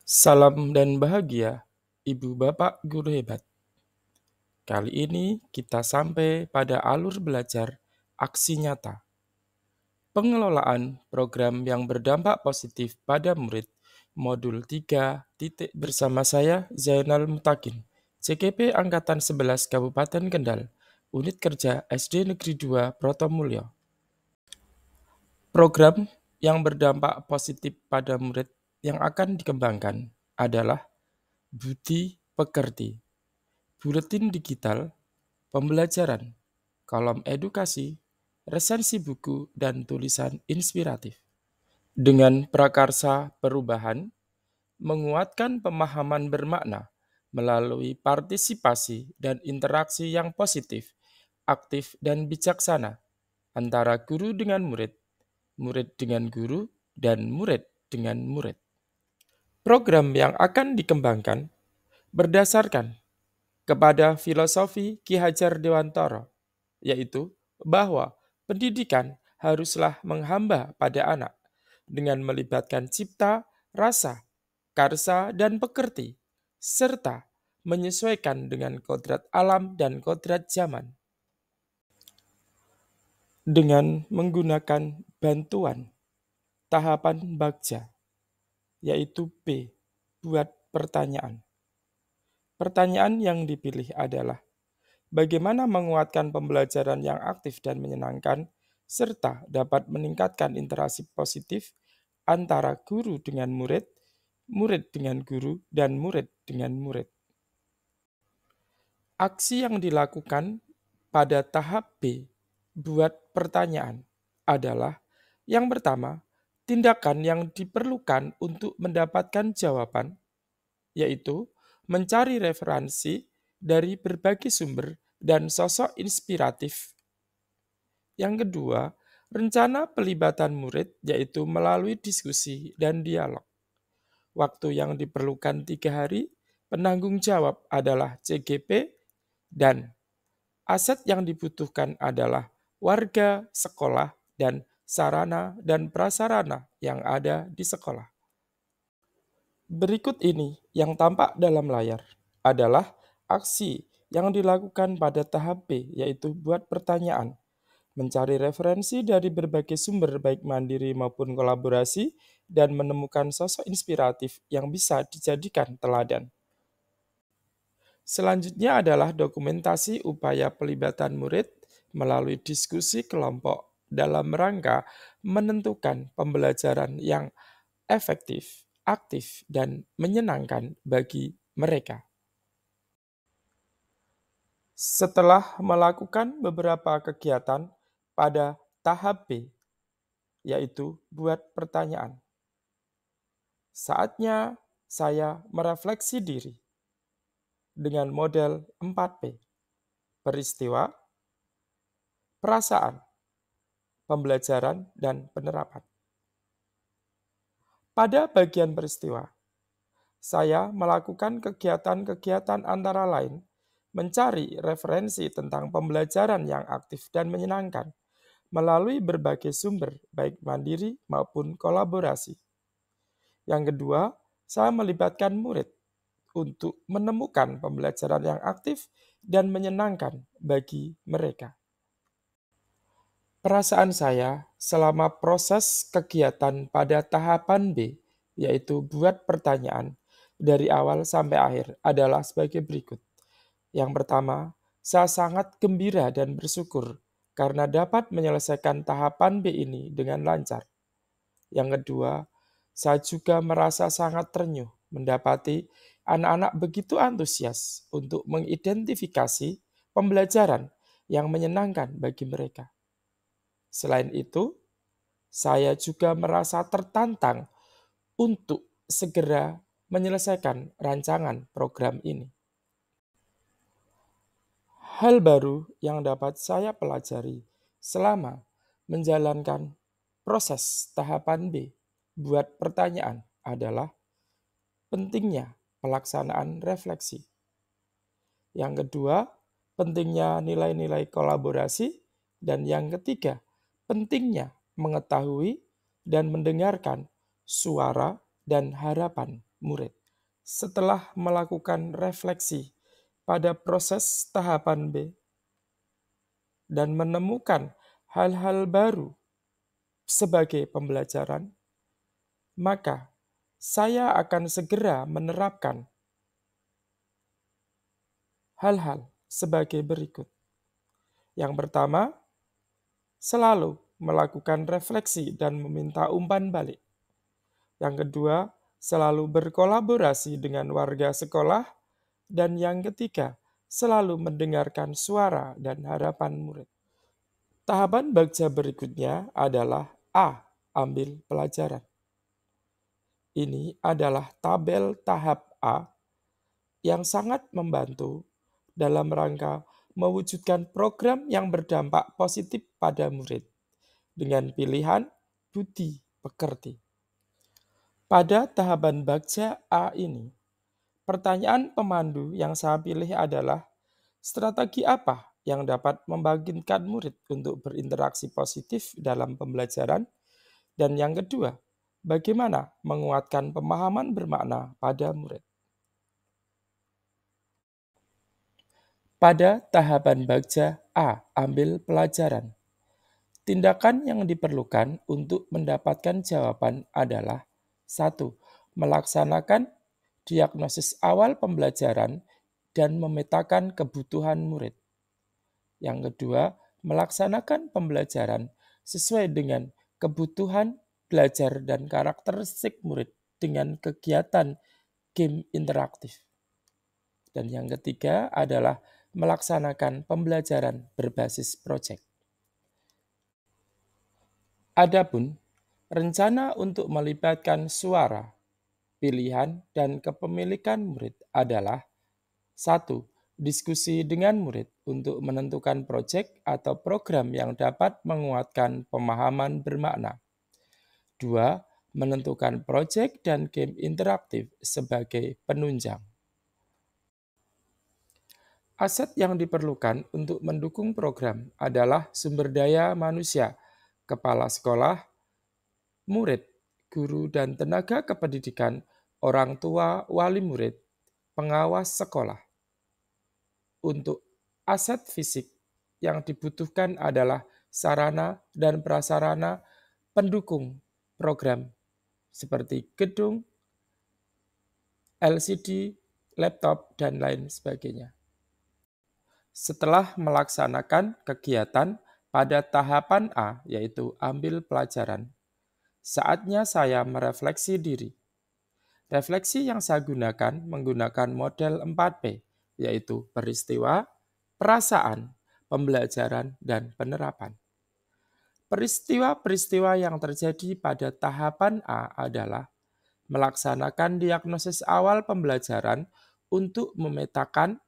Salam dan bahagia, Ibu Bapak Guru Hebat. Kali ini kita sampai pada alur belajar aksi nyata. Pengelolaan program yang berdampak positif pada murid. Modul 3 titik bersama saya Zainal Mutakin, CKP Angkatan 11 Kabupaten Kendal, Unit Kerja SD Negeri 2 Protomulyo. Program yang berdampak positif pada murid yang akan dikembangkan adalah Budi Pekerti, buletin digital, pembelajaran, kolom edukasi, resensi buku, dan tulisan inspiratif. Dengan prakarsa perubahan, menguatkan pemahaman bermakna melalui partisipasi dan interaksi yang positif, aktif, dan bijaksana antara guru dengan murid, murid dengan guru, dan murid dengan murid. Program yang akan dikembangkan berdasarkan kepada filosofi Ki Hajar Dewantara, yaitu bahwa pendidikan haruslah menghamba pada anak dengan melibatkan cipta, rasa, karsa, dan pekerti, serta menyesuaikan dengan kodrat alam dan kodrat zaman. Dengan menggunakan bantuan tahapan bagja, yaitu B, buat pertanyaan. Pertanyaan yang dipilih adalah bagaimana menguatkan pembelajaran yang aktif dan menyenangkan, serta dapat meningkatkan interaksi positif antara guru dengan murid, murid dengan guru, dan murid dengan murid. Aksi yang dilakukan pada tahap B, buat pertanyaan, adalah yang pertama, tindakan yang diperlukan untuk mendapatkan jawaban, yaitu mencari referensi dari berbagai sumber dan sosok inspiratif. Yang kedua, rencana pelibatan murid yaitu melalui diskusi dan dialog. Waktu yang diperlukan 3 hari, penanggung jawab adalah CGP, dan aset yang dibutuhkan adalah warga, sekolah, dan sarana dan prasarana yang ada di sekolah. Berikut ini yang tampak dalam layar adalah aksi yang dilakukan pada tahap B, yaitu buat pertanyaan, mencari referensi dari berbagai sumber baik mandiri maupun kolaborasi, dan menemukan sosok inspiratif yang bisa dijadikan teladan. Selanjutnya adalah dokumentasi upaya pelibatan murid melalui diskusi kelompok dalam rangka menentukan pembelajaran yang efektif, aktif, dan menyenangkan bagi mereka. Setelah melakukan beberapa kegiatan pada tahap B, yaitu buat pertanyaan, saatnya saya merefleksi diri dengan model 4P, peristiwa, perasaan, pembelajaran, dan penerapan. Pada bagian peristiwa, saya melakukan kegiatan-kegiatan antara lain mencari referensi tentang pembelajaran yang aktif dan menyenangkan melalui berbagai sumber, baik mandiri maupun kolaborasi. Yang kedua, saya melibatkan murid untuk menemukan pembelajaran yang aktif dan menyenangkan bagi mereka. Perasaan saya selama proses kegiatan pada tahapan B, yaitu buat pertanyaan, dari awal sampai akhir adalah sebagai berikut. Yang pertama, saya sangat gembira dan bersyukur karena dapat menyelesaikan tahapan B ini dengan lancar. Yang kedua, saya juga merasa sangat terenyuh mendapati anak-anak begitu antusias untuk mengidentifikasi pembelajaran yang menyenangkan bagi mereka. Selain itu, saya juga merasa tertantang untuk segera menyelesaikan rancangan program ini. Hal baru yang dapat saya pelajari selama menjalankan proses tahapan B, buat pertanyaan, adalah pentingnya pelaksanaan refleksi. Yang kedua, pentingnya nilai-nilai kolaborasi. Dan yang ketiga, pentingnya mengetahui dan mendengarkan suara dan harapan murid. Setelah melakukan refleksi pada proses tahapan B dan menemukan hal-hal baru sebagai pembelajaran, maka saya akan segera menerapkan hal-hal sebagai berikut. Yang pertama, selalu melakukan refleksi dan meminta umpan balik. Yang kedua, selalu berkolaborasi dengan warga sekolah. Dan yang ketiga, selalu mendengarkan suara dan harapan murid. Tahapan baca berikutnya adalah A. Ambil pelajaran. Ini adalah tabel tahap A yang sangat membantu dalam rangka mewujudkan program yang berdampak positif pada murid dengan pilihan budi pekerti. Pada tahapan baca A ini, pertanyaan pemandu yang saya pilih adalah strategi apa yang dapat membangkitkan murid untuk berinteraksi positif dalam pembelajaran? Dan yang kedua, bagaimana menguatkan pemahaman bermakna pada murid? Pada tahapan baca A, ambil pelajaran. Tindakan yang diperlukan untuk mendapatkan jawaban adalah 1. Melaksanakan diagnosis awal pembelajaran dan memetakan kebutuhan murid. Yang kedua, melaksanakan pembelajaran sesuai dengan kebutuhan belajar dan karakteristik murid dengan kegiatan game interaktif. Dan yang ketiga adalah melaksanakan pembelajaran berbasis proyek. Adapun rencana untuk melibatkan suara, pilihan, dan kepemilikan murid adalah 1. Diskusi dengan murid untuk menentukan proyek atau program yang dapat menguatkan pemahaman bermakna. 2. Menentukan proyek dan game interaktif sebagai penunjang. Aset yang diperlukan untuk mendukung program adalah sumber daya manusia, kepala sekolah, murid, guru dan tenaga kependidikan, orang tua, wali murid, pengawas sekolah. Untuk aset fisik yang dibutuhkan adalah sarana dan prasarana pendukung program seperti gedung, LCD, laptop, dan lain sebagainya. Setelah melaksanakan kegiatan pada tahapan A, yaitu ambil pelajaran, saatnya saya merefleksi diri. Refleksi yang saya gunakan menggunakan model 4P, yaitu peristiwa, perasaan, pembelajaran, dan penerapan. Peristiwa-peristiwa yang terjadi pada tahapan A adalah melaksanakan diagnosis awal pembelajaran untuk memetakan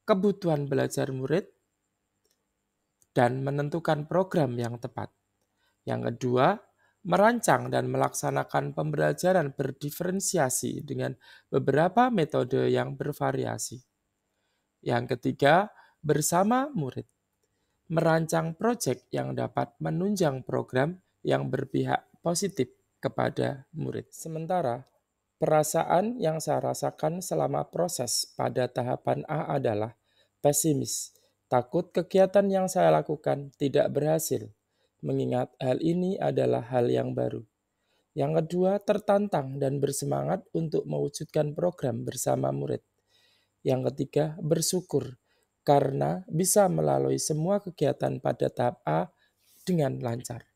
kebutuhan belajar murid dan menentukan program yang tepat. Yang kedua, merancang dan melaksanakan pembelajaran berdiferensiasi dengan beberapa metode yang bervariasi. Yang ketiga, bersama murid, merancang proyek yang dapat menunjang program yang berpihak positif kepada murid. Sementara, perasaan yang saya rasakan selama proses pada tahapan A adalah pesimis, takut kegiatan yang saya lakukan tidak berhasil, mengingat hal ini adalah hal yang baru. Yang kedua, tertantang dan bersemangat untuk mewujudkan program bersama murid. Yang ketiga, bersyukur karena bisa melalui semua kegiatan pada tahap A dengan lancar.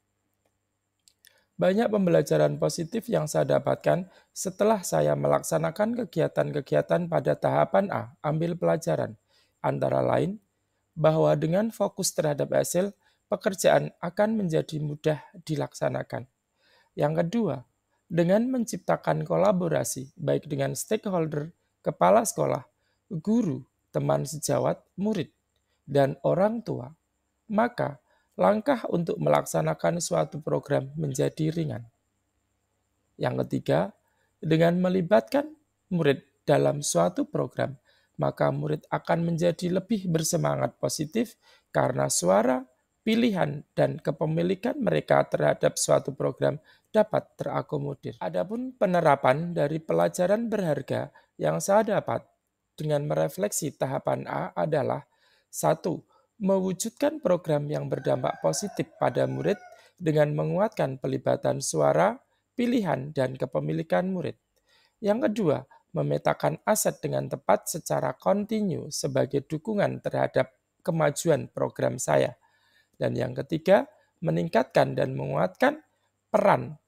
Banyak pembelajaran positif yang saya dapatkan setelah saya melaksanakan kegiatan-kegiatan pada tahapan A, ambil pelajaran. Antara lain, bahwa dengan fokus terhadap hasil, pekerjaan akan menjadi mudah dilaksanakan. Yang kedua, dengan menciptakan kolaborasi baik dengan stakeholder, kepala sekolah, guru, teman sejawat, murid, dan orang tua, maka langkah untuk melaksanakan suatu program menjadi ringan. Yang ketiga, dengan melibatkan murid dalam suatu program, maka murid akan menjadi lebih bersemangat positif karena suara, pilihan, dan kepemilikan mereka terhadap suatu program dapat terakomodir. Adapun penerapan dari pelajaran berharga yang saya dapat dengan merefleksi tahapan A adalah: 1. Mewujudkan program yang berdampak positif pada murid dengan menguatkan pelibatan suara, pilihan, dan kepemilikan murid. Yang kedua, memetakan aset dengan tepat secara kontinu sebagai dukungan terhadap kemajuan program saya. Dan yang ketiga, meningkatkan dan menguatkan peran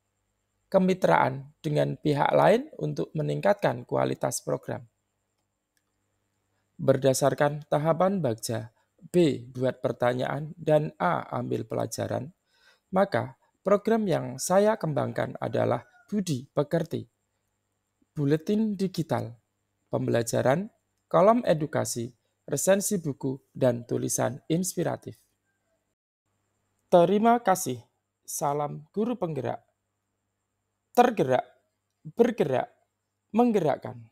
kemitraan dengan pihak lain untuk meningkatkan kualitas program. Berdasarkan tahapan Bagja, B. Buat pertanyaan, dan A. Ambil pelajaran, maka program yang saya kembangkan adalah Budi Pekerti, buletin digital, pembelajaran, kolom edukasi, resensi buku, dan tulisan inspiratif. Terima kasih. Salam guru penggerak. Tergerak, bergerak, menggerakkan.